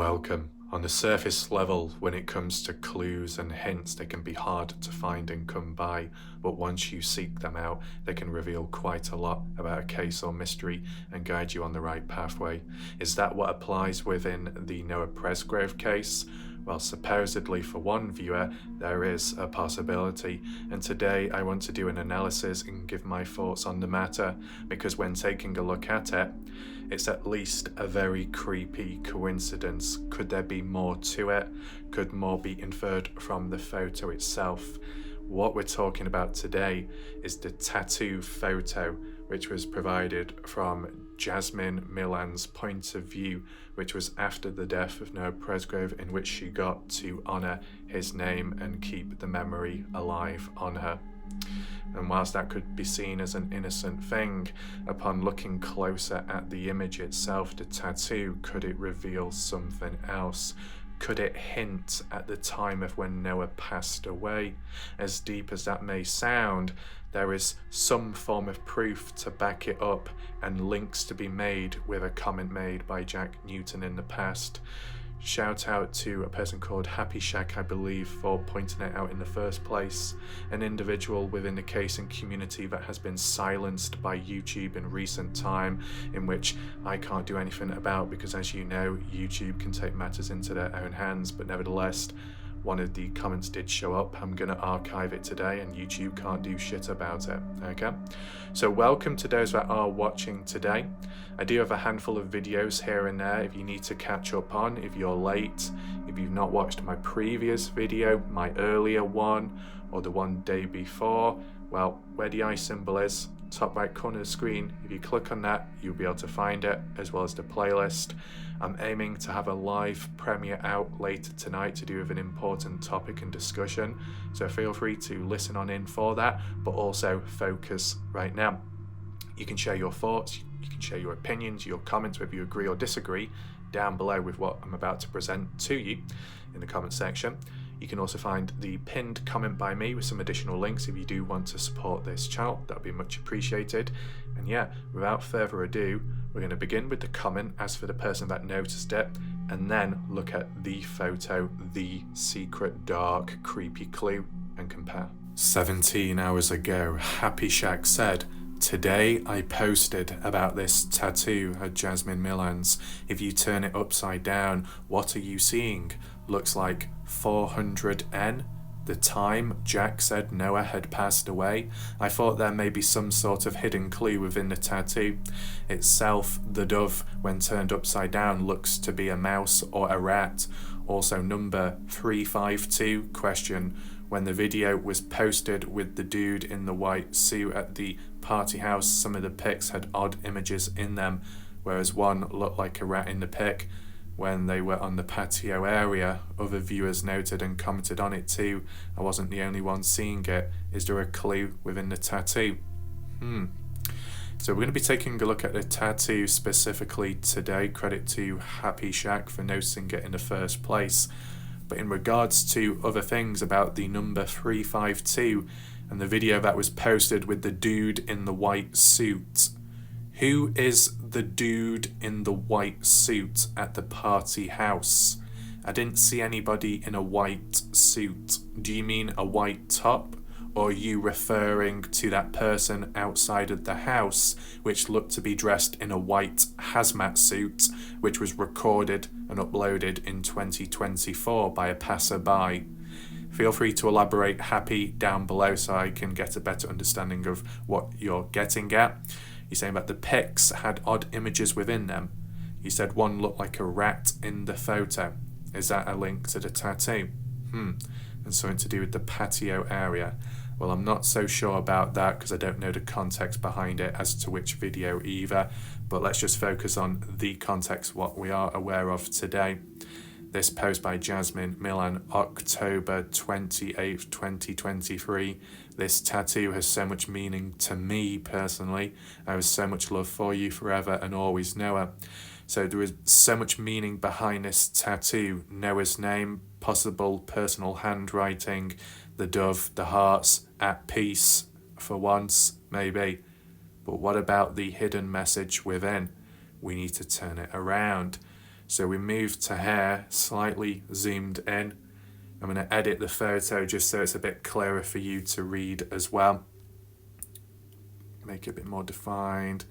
welcome. On the surface level, when it comes to clues and hints, they can be hard to find and come by, but once you seek them out, they can reveal quite a lot about a case or mystery and guide you on the right pathway. Is that what applies within the Noah Presgrove case? Well, supposedly for one viewer, there is a possibility, and today I want to do an analysis and give my thoughts on the matter, because when taking a look at it, it's at least a very creepy coincidence. Could there be more to it? Could more be inferred from the photo itself? What we're talking about today is the tattoo photo, which was provided from Jasmine Millan's point of view, which was after the death of Noah Presgrove, in which she got to honour his name and keep the memory alive on her. And whilst that could be seen as an innocent thing, upon looking closer at the image itself, the tattoo, could it reveal something else? Could it hint at the time of when Noah passed away? As deep as that may sound, there is some form of proof to back it up and links to be made with a comment made by Jack Newton in the past. Shout out to a person called Happy Shack, I believe, for pointing it out in the first place. An individual within the casing community that has been silenced by YouTube in recent time, in which I can't do anything about because, as you know, YouTube can take matters into their own hands, but nevertheless, one of the comments did show up. I'm going to archive it today and YouTube can't do shit about it, okay? So welcome to those that are watching today. I do have a handful of videos here and there if you need to catch up on, if you're late, if you've not watched my previous video, my earlier one, or the one day before. Well, where the eye symbol is, top right corner of the screen, if you click on that, you'll be able to find it, as well as the playlist. I'm aiming to have a live premiere out later tonight to do with an important topic and discussion, so feel free to listen on in for that, but also focus right now. You can share your thoughts, you can share your opinions, your comments, whether you agree or disagree, down below with what I'm about to present to you in the comment section. You can also find the pinned comment by me with some additional links if you do want to support this channel. That would be much appreciated. And yeah, without further ado, we're going to begin with the comment as for the person that noticed it, and then look at the photo, the secret, dark, creepy clue, and compare. 17 hours ago, Happy Shack said, "Today I posted about this tattoo at Jasmine Millan's. If you turn it upside down, what are you seeing? Looks like 400N. The time Jack said Noah had passed away. I thought there may be some sort of hidden clue within the tattoo. Itself, the dove, when turned upside down, looks to be a mouse or a rat. Also number 352, question. When the video was posted with the dude in the white suit at the party house, some of the pics had odd images in them, whereas one looked like a rat in the pic. When they were on the patio area, other viewers noted and commented on it too. I wasn't the only one seeing it. Is there a clue within the tattoo?" So we're going to be taking a look at the tattoo specifically today. Credit to Happy Shack for noticing it in the first place. But in regards to other things about the number 352 and the video that was posted with the dude in the white suit, who is the dude in the white suit at the party house? I didn't see anybody in a white suit. Do you mean a white top? Or are you referring to that person outside of the house which looked to be dressed in a white hazmat suit, which was recorded and uploaded in 2024 by a passerby? Feel free to elaborate, Happy, down below so I can get a better understanding of what you're getting at. You're saying that the pics had odd images within them. You said one looked like a rat in the photo. Is that a link to the tattoo? And something to do with the patio area. Well, I'm not so sure about that because I don't know the context behind it as to which video either. But let's just focus on the context, what we are aware of today. This post by Jasmine Millan, October 28th, 2023. This tattoo has so much meaning to me personally. I have so much love for you forever and always, Noah. So there is so much meaning behind this tattoo. Noah's name, possible personal handwriting, the dove, the hearts, at peace, for once, maybe. But what about the hidden message within? We need to turn it around. So we move to here, slightly zoomed in. I'm going to edit the photo just so it's a bit clearer for you to read as well. Make it a bit more defined.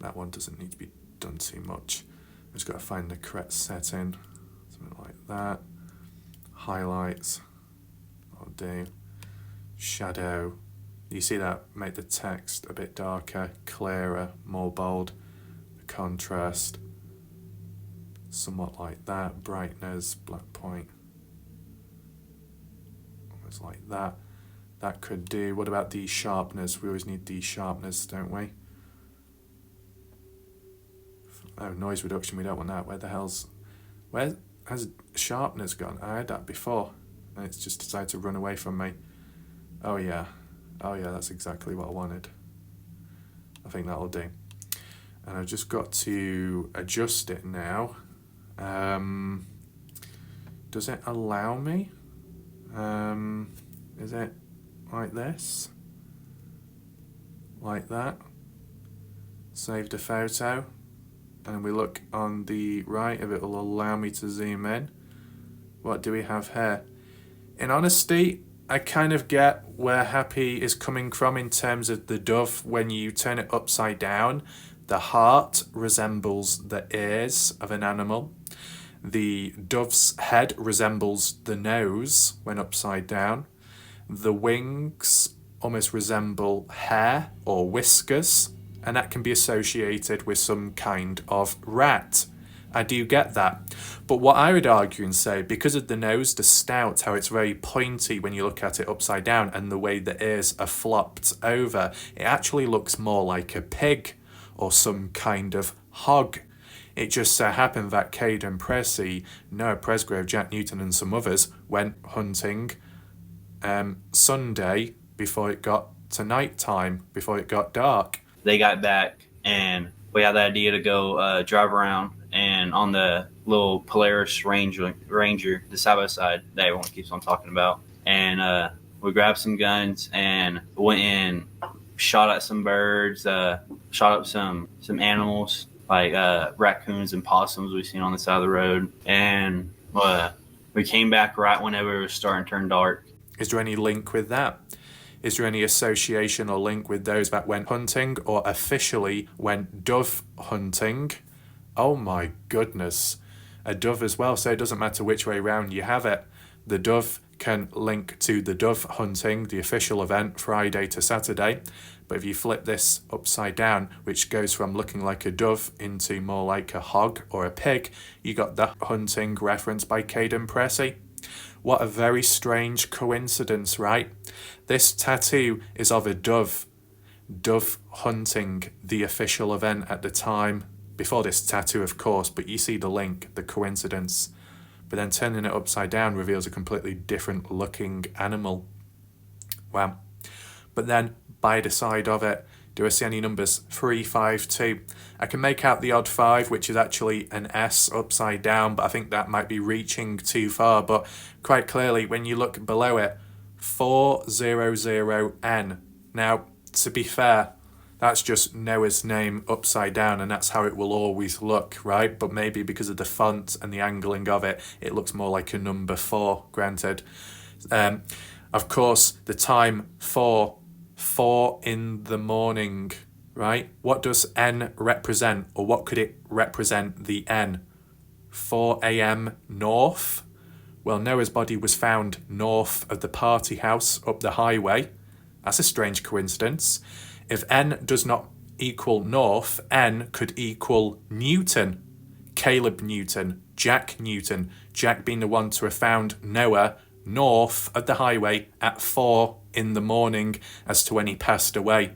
That one doesn't need to be done too much. I've just got to find the correct setting. Something like that. Highlights. I'll do. Shadow. You see that? Make the text a bit darker, clearer, more bold. The contrast. Somewhat like that. Brightness, black point. Almost like that. That could do. What about the sharpness? We always need the sharpness, don't we? Oh, noise reduction, we don't want that. Where has sharpness gone? I had that before, and it's just decided to run away from me. Oh yeah, that's exactly what I wanted. I think that'll do. And I've just got to adjust it now. Does it allow me? Is it like this? Like that? Save the photo. And we look on the right, if it will allow me to zoom in. What do we have here? In honesty, I kind of get where Happy is coming from in terms of the dove. When you turn it upside down, the heart resembles the ears of an animal. The dove's head resembles the nose when upside down. The wings almost resemble hair or whiskers, and that can be associated with some kind of rat. I do get that. But what I would argue and say, because of the nose, the snout, how it's very pointy when you look at it upside down, and the way the ears are flopped over, it actually looks more like a pig or some kind of hog. It just so happened that Caden Pressey, Noah Presgrove, Jack Newton and some others went hunting Sunday before it got to night time, before it got dark. They got back and we had the idea to go drive around, and on the little Polaris Ranger, the side-by-side that everyone keeps on talking about. And we grabbed some guns and went and shot at some birds, shot up some animals like raccoons and possums we've seen on the side of the road. And we came back right whenever it was starting to turn dark. Is there any link with that? Is there any association or link with those that went hunting or officially went dove hunting? Oh my goodness. A dove as well, so it doesn't matter which way round you have it. The dove can link to the dove hunting, the official event, Friday to Saturday. But if you flip this upside down, which goes from looking like a dove into more like a hog or a pig, you got the hunting reference by Caden Pressey. What a very strange coincidence, right? This tattoo is of a dove hunting, the official event at the time, before this tattoo of course, but you see the link, the coincidence. But then turning it upside down reveals a completely different looking animal. Wow. But then by the side of it, do I see any numbers? 3, 5, 2. I can make out the odd 5, which is actually an S upside down, but I think that might be reaching too far. But quite clearly, when you look below it, 400N. Now, to be fair, that's just Noah's name upside down, and that's how it will always look, right? But maybe because of the font and the angling of it, it looks more like a number 4, granted. Of course, the time 4 in the morning, right? What does N represent, or what could it represent, the N? 4 a.m. north? Well, Noah's body was found north of the party house up the highway. That's a strange coincidence. If N does not equal north, N could equal Newton, Caleb Newton, Jack Newton, Jack being the one to have found Noah north of the highway at 4 in the morning as to when he passed away.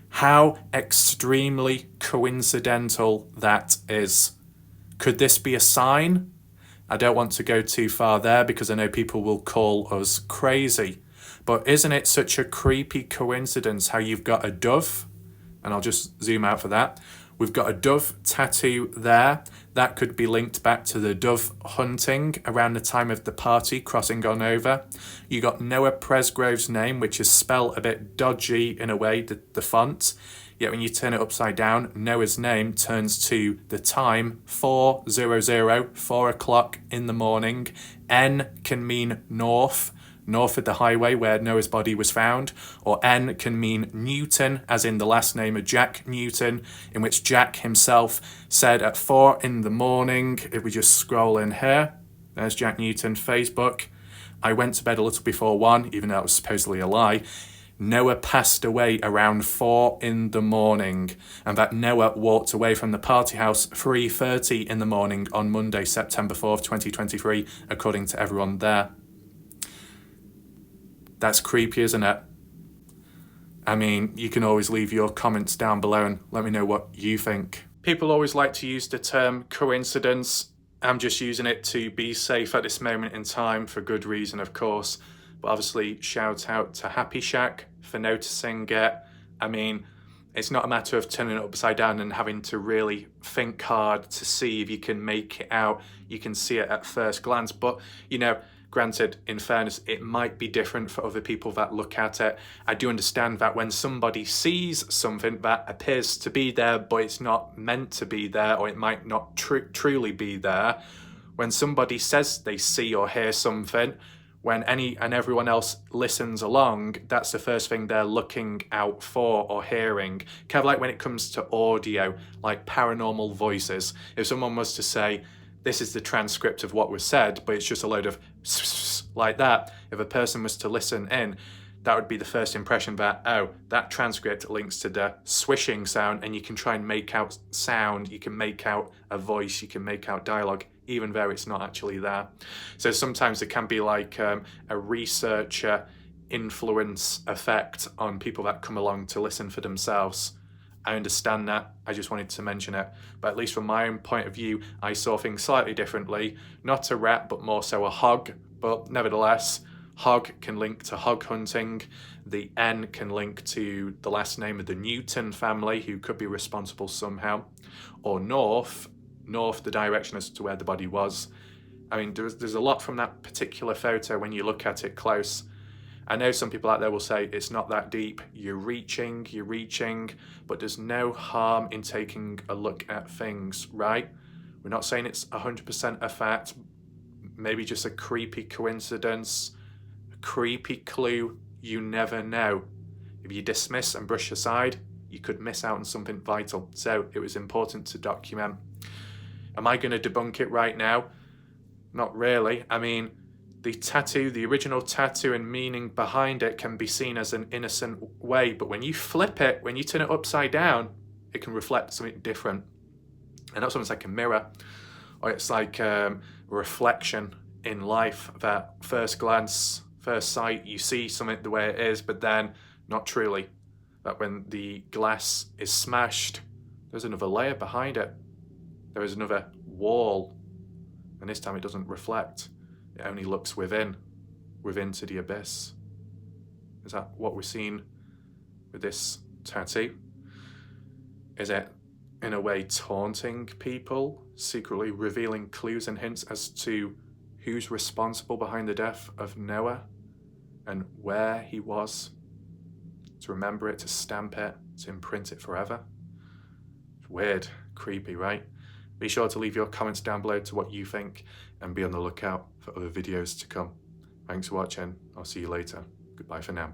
How extremely coincidental that is. Could this be a sign? I don't want to go too far there because I know people will call us crazy. But isn't it such a creepy coincidence how you've got a dove, and I'll just zoom out for that. We've got a dove tattoo there. That could be linked back to the dove hunting around the time of the party crossing on over. You got Noah Presgrove's name, which is spelled a bit dodgy in a way, the font. Yet when you turn it upside down, Noah's name turns to the time 4:00, 4 o'clock in the morning. N can mean north, north of the highway where Noah's body was found, or N can mean Newton, as in the last name of Jack Newton, in which Jack himself said at 4 in the morning, if we just scroll in here, there's Jack Newton, Facebook, I went to bed a little before 1, even though it was supposedly a lie. Noah passed away around 4 in the morning, and that Noah walked away from the party house 3:30 in the morning on Monday, September 4th, 2023, according to everyone there. That's creepy, isn't it? I mean, you can always leave your comments down below and let me know what you think. People always like to use the term coincidence. I'm just using it to be safe at this moment in time for good reason, of course. But obviously, shout out to Happy Shack for noticing it. I mean, it's not a matter of turning it upside down and having to really think hard to see if you can make it out. You can see it at first glance, but you know, granted, in fairness, it might be different for other people that look at it. I do understand that when somebody sees something that appears to be there, but it's not meant to be there, or it might not truly be there, when somebody says they see or hear something, when any and everyone else listens along, that's the first thing they're looking out for or hearing. Kind of like when it comes to audio, like paranormal voices. If someone was to say, this is the transcript of what was said, but it's just a load of like that, if a person was to listen in, that would be the first impression that, oh, that transcript links to the swishing sound, and you can try and make out sound, you can make out a voice, you can make out dialogue, even though it's not actually there. So sometimes it can be like a researcher influence effect on people that come along to listen for themselves. I understand that, I just wanted to mention it. But at least from my own point of view, I saw things slightly differently. Not a rat, but more so a hog. But nevertheless, hog can link to hog hunting. The N can link to the last name of the Newton family, who could be responsible somehow. Or north, the direction as to where the body was. I mean, there's a lot from that particular photo when you look at it close. I know some people out there will say it's not that deep, you're reaching, but there's no harm in taking a look at things, right? We're not saying it's 100% a fact, maybe just a creepy coincidence, a creepy clue, you never know. If you dismiss and brush aside, you could miss out on something vital, so it was important to document. Am I going to debunk it right now? Not really. I mean, the tattoo, the original tattoo and meaning behind it can be seen as an innocent way, but when you flip it, when you turn it upside down, it can reflect something different. And that's almost like a mirror, or it's like a reflection in life that first glance, first sight, you see something the way it is, but then not truly. That when the glass is smashed, there's another layer behind it. There is another wall, and this time it doesn't reflect. It only looks within to the abyss. Is that what we're seeing with this tattoo? Is it, in a way, taunting people, secretly revealing clues and hints as to who's responsible behind the death of Noah and where he was? To remember it, to stamp it, to imprint it forever? It's weird, creepy, right? Be sure to leave your comments down below to what you think, and be on the lookout for other videos to come. Thanks for watching. I'll see you later. Goodbye for now.